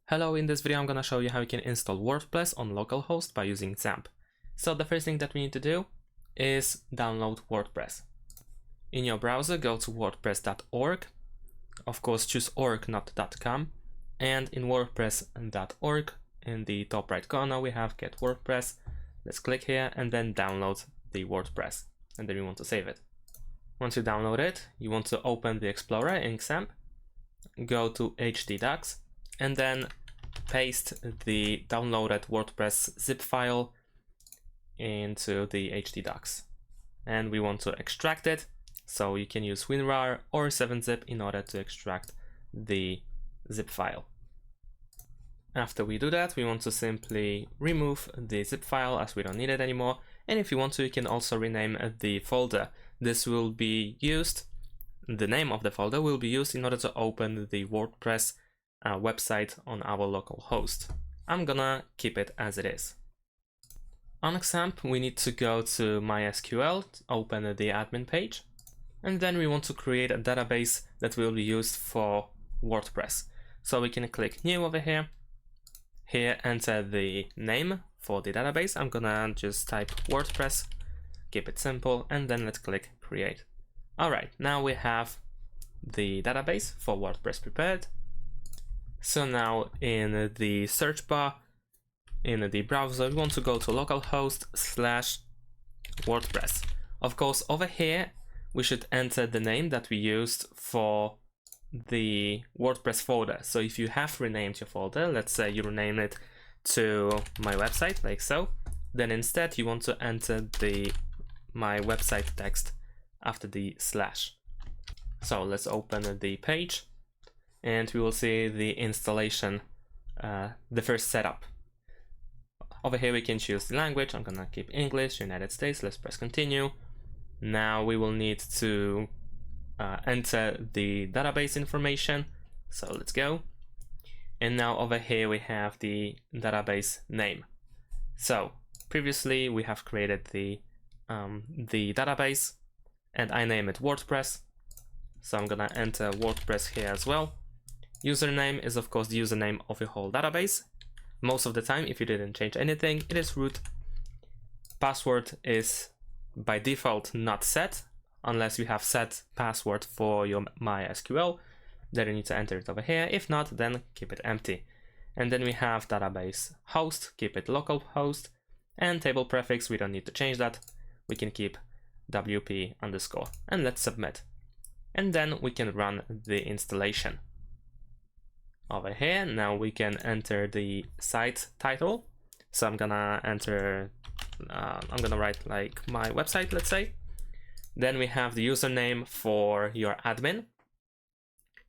Hello, in this video I'm gonna show you how you can install WordPress on localhost by using XAMPP. So the first thing that we need to do is download WordPress. In your browser, go to wordpress.org. Of course, choose org, not .com. And in wordpress.org, in the top right corner, we have Get WordPress. Let's click here and then download the WordPress. And then we want to save it. Once you download it, you want to open the Explorer in XAMPP, go to htdocs, and then paste the downloaded WordPress zip file into the htdocs. And we want to extract it, so you can use WinRAR or 7-zip in order to extract the zip file. After we do that, we want to simply remove the zip file as we don't need it anymore. And if you want to, you can also rename the folder. This will be used, the name of the folder will be used in order to open the WordPress website on our local host. I'm gonna keep it as it is. On XAMPP, we need to go to mysql, open the admin page, and then we want to create a database that will be used for WordPress. So we can click new over here. Here, enter the name for the database. I'm gonna just type WordPress, keep it simple, and then let's click create. All right, now we have the database for WordPress prepared. So now in the search bar, in the browser, we want to go to localhost/WordPress. Of course, over here, we should enter the name that we used for the WordPress folder. So if you have renamed your folder, let's say you rename it to my website, like so, then instead you want to enter the my website text after the slash. So let's open the page and we will see the installation, the first setup. Over here we can choose the language. I'm gonna keep English, United States. Let's press continue. Now we will need to enter the database information. So let's go. And now over here we have the database name. So previously we have created the database and I name it WordPress. So I'm gonna enter WordPress here as well. Username is of course the username of your whole database. Most of the time, if you didn't change anything, it is root. Password is by default not set, unless you have set password for your MySQL. Then you need to enter it over here. If not, then keep it empty. And then we have database host, keep it localhost, and table prefix, we don't need to change that. We can keep WP underscore, and let's submit. And then we can run the installation. Over here, now we can enter the site title. So I'm gonna enter, I'm gonna write like my website, let's say. Then we have the username for your admin.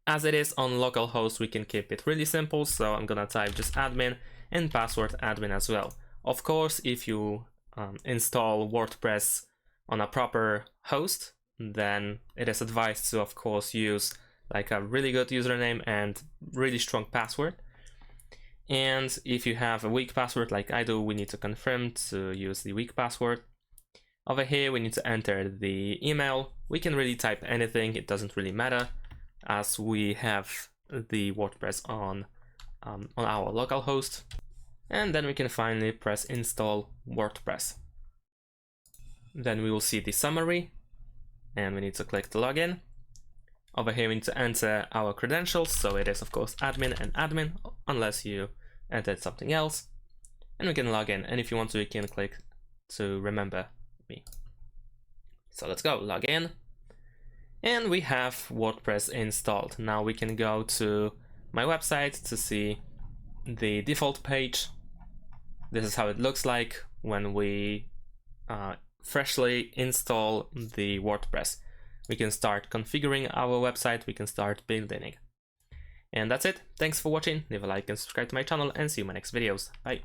As it is on localhost, we can keep it really simple. So I'm gonna type just admin and password admin as well. Of course, if you install WordPress on a proper host, then it is advised to, of course, use like a really good username and really strong password. And if you have a weak password like I do, we need to confirm to use the weak password. Over here, we need to enter the email. We can really type anything, it doesn't really matter, as we have the WordPress on our local host. And then we can finally press install WordPress. Then we will see the summary, and we need to click the login. Over here we need to enter our credentials, so it is of course admin and admin, unless you entered something else. And we can log in, and if you want to, you can click to remember me. So let's go, log in. And we have WordPress installed. Now we can go to my website to see the default page. This is how it looks like when we freshly install the WordPress. We can start configuring our website, we can start building it. And that's it. Thanks for watching. Leave a like and subscribe to my channel and see you in my next videos. Bye.